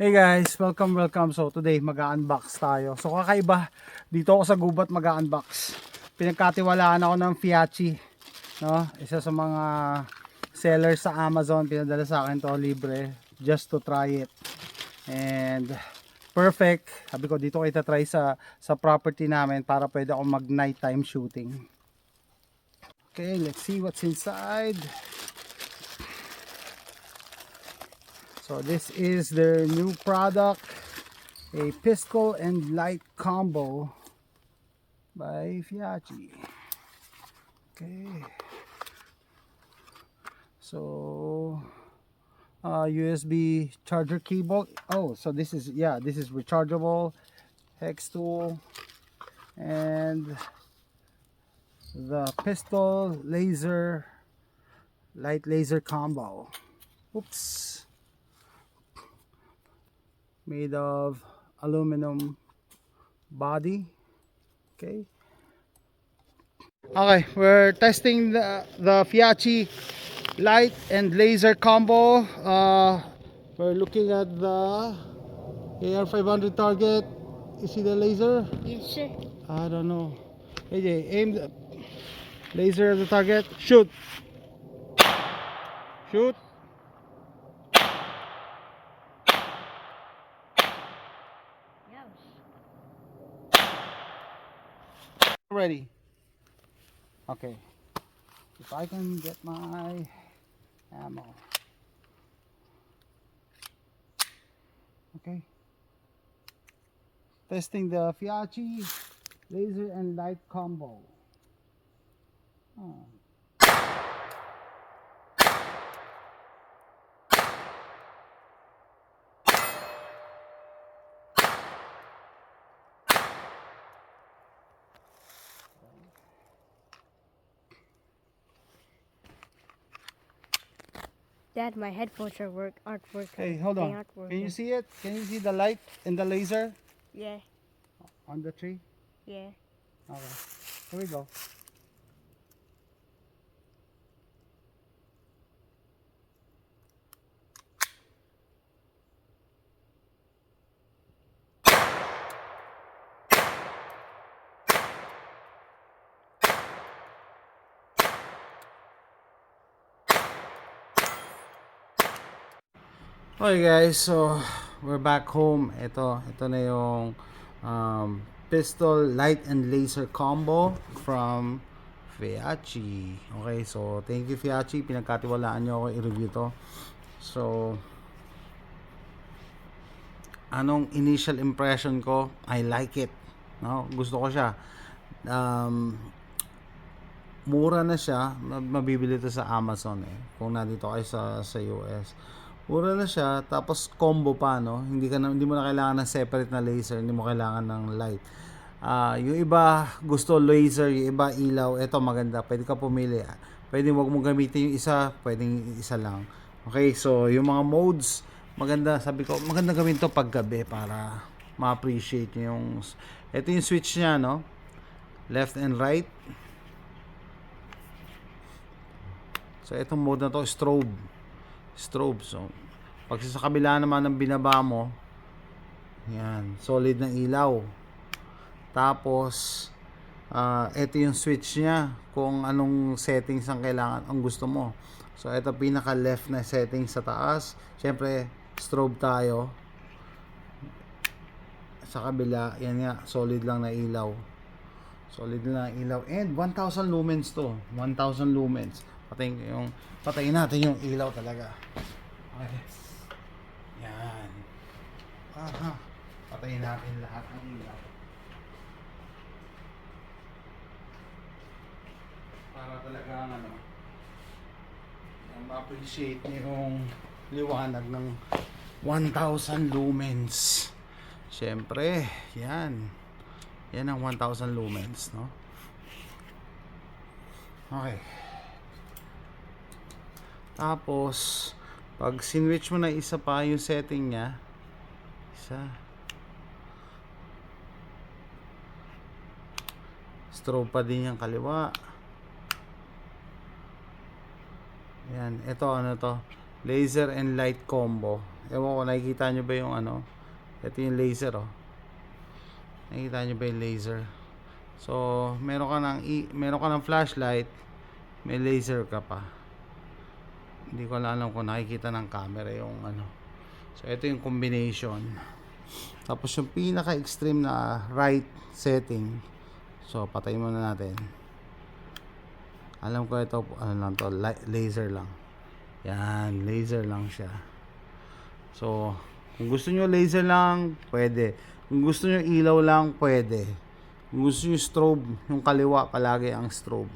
Hey guys, welcome. So today mag-unbox tayo. So kakaiba, dito ako sa gubat mag-unbox. Pinagkatiwalaan ako ng Fiachi, no? Isa sa mga sellers sa Amazon, pinadala sa akin to libre just to try it. And perfect. Sabi ko dito ko itatry sa property namin para pwede ako mag nighttime shooting. Okay, let's see what's inside. So this is their new product, a pistol and light combo by Fiachi. Okay. So USB charger cable. Oh, so this is rechargeable hex tool and the pistol laser light laser combo. Oops. Made of aluminum body. Okay, we're testing the Fiachi light and laser combo. We're looking at the AR500 target. You see the laser? Yes, sir. I don't know. AJ, aim the laser at the target. Shoot. Shoot. Yes. Ready. Okay. If I can get my ammo. Okay. Testing the Fiachi laser and light combo. Oh. Dad, my headphones aren't working. Hey, hold They on. aren't Can working. you see it? Can you see the light and the laser Yeah, on the tree? yeah. Okay. Here we go. Okay guys, so we're back home. Ito na yung pistol light and laser combo from Fiachi. Okay, so thank you Fiachi, pinagkatiwalaan nyo ako i-review to. So anong initial impression ko? I like it. No, gusto ko siya. Mura na siya, mabibili to sa Amazon kung nandito kayo sa US. Mura na siya, tapos combo pa, no? Hindi mo na kailangan ng separate na laser, hindi mo kailangan ng light. Yung iba gusto laser, yung iba ilaw. Ito maganda, pwede ka pumili. Pwede wag mong gamitin yung isa, pwedeng isa lang. Okay, so yung mga modes, maganda, sabi ko, maganda gawin to paggabi para ma-appreciate nyo yung... Ito yung switch niya, no? Left and right. So itong mode na to, strobe. So pag sa kabila naman ng binaba mo, yan, solid na ilaw. Tapos ito yung switch niya kung anong settings ang kailangan, ang gusto mo. So ito pinaka left na settings sa taas. Syempre strobe tayo. Sa kabila, yan nga, solid lang na ilaw. And 1,000 lumens to. 1,000 lumens. Patayin natin yung ilaw talaga. Okay. Yan. Aha. Patayin natin lahat ng ilaw. Para talaga ma-appreciate niyo yung liwanag ng 1,000 lumens. Siyempre, yan. Yan ang 1,000 lumens, no? Okay. Tapos, pag sinwitch mo na isa pa yung setting niya, strobe pa din yung kaliwa. Yan, ito ano to, Laser and light combo. Ewan ko, nakikita nyo ba yung ano? Ito yung laser, oh. Nakikita nyo ba yung laser? So, meron ka ng flashlight, may laser ka pa. Hindi ko alam kung nakikita ng camera yung ano. So, ito yung combination. Tapos yung pinaka-extreme na right setting. So, patayin muna natin. Alam ko ito, ano lang to, laser lang. Yan, laser lang siya. So, kung gusto nyo laser lang, pwede. Kung gusto nyo ilaw lang, pwede. Kung gusto nyo strobe, yung kaliwa palagi ang strobe.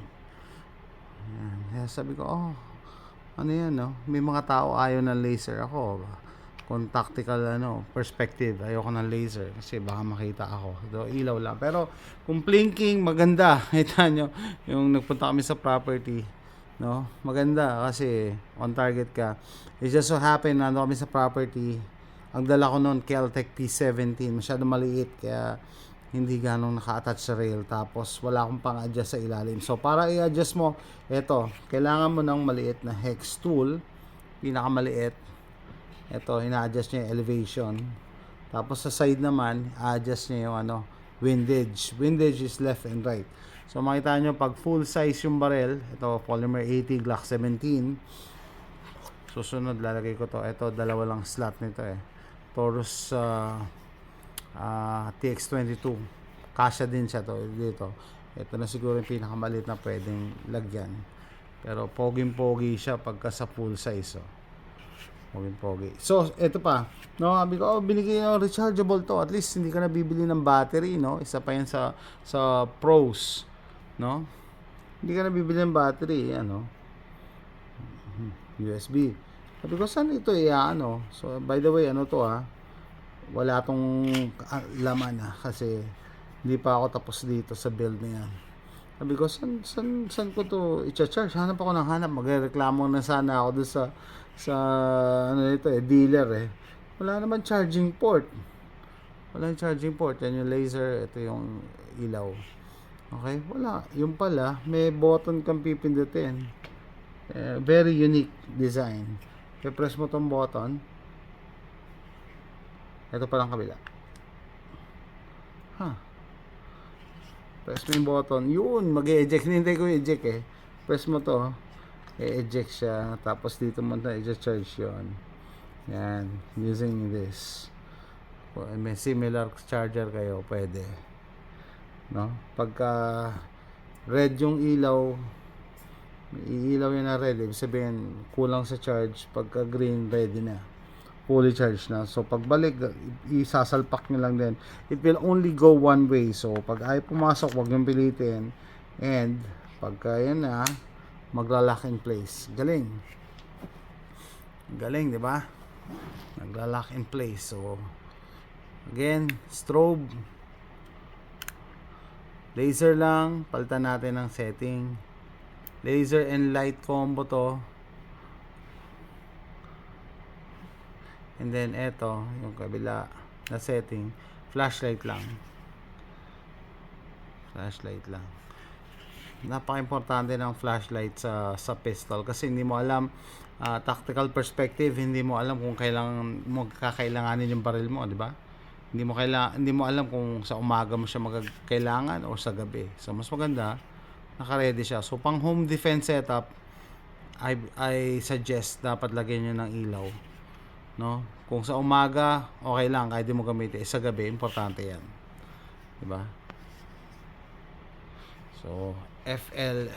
Yan. Kaya sabi ko, ano yan, no? May mga tao ayaw ng laser. Ako, kung tactical perspective, ayoko ng laser kasi baka makita ako. So, ilaw lang. Pero kung blinking, maganda. Kita nyo, yung nagpunta kami sa property, no? Maganda kasi on target ka. It just so happen na kami sa property. Ang dala ko noon Keltec P17, masyado maliit kaya hindi ganong naka-attach sa rail. Tapos wala akong pang-adjust sa ilalim. So para i-adjust mo, eto, kailangan mo ng maliit na hex tool, pinakamaliit. Ito, ina-adjust niya yung elevation. Tapos sa side naman, adjust niya yung windage. Windage is left and right. So makita nyo, pag full size yung barrel, ito, polymer 80, Glock 17. Susunod, lalagay ko to. Ito, dalawa lang slot nito Taurus TX22. Kasya din siya to dito. Ito na siguro yung pinakamaliit na pwedeng lagyan. Pero poging-pogi siya pagka sa full size. Pogi. So, ito pa. No, sabi ko, binigay ng rechargeable to. At least hindi ka na bibili ng battery, no? Isa pa yan sa pros, no? Hindi ka na bibili ng battery, USB. Sabi ko, saan ito So, by the way, to wala tong laman kasi hindi pa ako tapos dito sa build na yan. Sabi ko, saan ko to i-charge? Hanap ako ng hanap. Magreklamo na sana ako doon sa dealer Wala naman charging port. Walang charging port. Yan yung laser. Ito yung ilaw. Okay? Wala. Yung pala, may button kang pipindutin. Very unique design. I-press mo tong button. Ito palang kabila. Press mo yung button. Yun, mag-eject. Hinintay ko i-eject Press mo to. I-eject siya. Tapos dito mo na i-charge yun. Yan. Using this. Kung may similar charger kayo, pwede. No? Pagka red yung ilaw, iilaw yun na red. Ibig sabihin, kulang sa charge. Pagka green, ready na. Fully charged na. So, pagbalik, isasalpak nyo lang din. It will only go one way. So, pag ay pumasok, huwag yung pilitin. And, pagka yan na, magla-lock in place. Galing. Galing, di ba? Magla-lock in place. So, again, strobe. Laser lang. Palitan natin ng setting. Laser and light combo to. And then eto, yung kabila na setting, flashlight lang. Flashlight lang. Napaka-importante ng flashlight sa pistol kasi hindi mo alam tactical perspective, hindi mo alam kung kailangan mo kakailanganin yung baril mo, di ba? Hindi mo alam kung sa umaga mo siya magkailangan o sa gabi. So mas maganda naka-ready siya. So pang home defense setup, I suggest dapat lagyan niyo ng ilaw. No? Kung sa umaga, okay lang, kahit di mo gamitin. Sa gabi, importante yan. Diba? So, FL,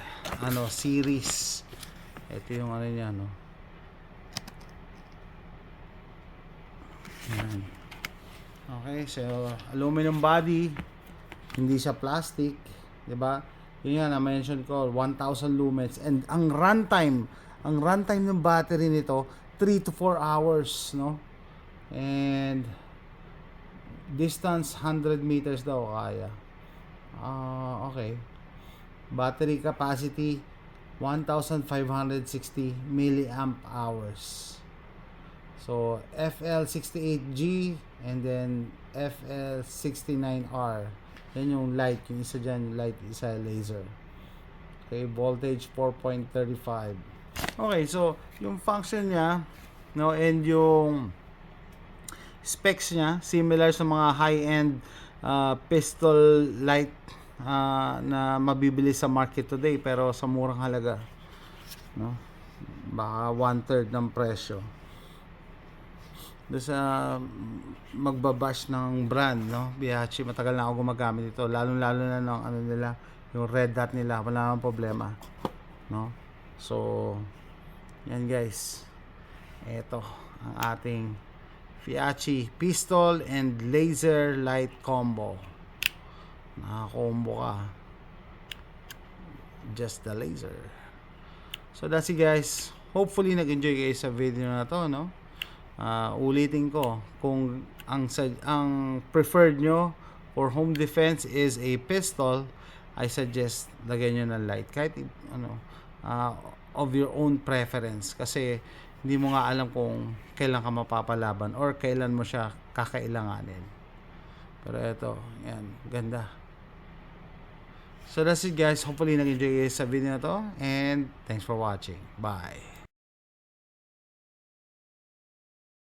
series. Ito yung niya, Yan. Okay, so, aluminum body. Hindi siya plastic. Diba? Yun yan, na-mention ko, 1,000 lumens. And ang runtime ng battery nito, 3 to 4 hours, no? And distance 100 meters daw kaya. Okay. Battery capacity 1,560 milliamp hours. So FL68G and then FL69R. Yan yung light, isa laser. Okay, voltage 4.35. Okay, so yung function niya, no, and yung specs niya similar sa mga high-end pistol light na mabibili sa market today pero sa murang halaga, no? Baka one-third ng presyo. Doon sa magbabash ng brand, no? Bihachi, matagal na ako gumagamit ito. Lalo-lalo na ng ano nila, yung red dot nila, wala namang problema, no? So, yan guys. Ito ang ating Fiachi pistol and laser light combo. Naka-combo ka. Just the laser. So that's it guys. Hopefully nag-enjoy kayo sa video na to, no? Ulitin ko, kung ang preferred nyo for home defense is a pistol, I suggest lagyan nyo ng light kahit of your own preference, kasi hindi mo nga alam kung kailan ka mapapalaban or kailan mo siya kakailanganin. Pero ito, yan, ganda. So that's it guys. Hopefully nag-enjoy kayo sa video na to, and thanks for watching. Bye.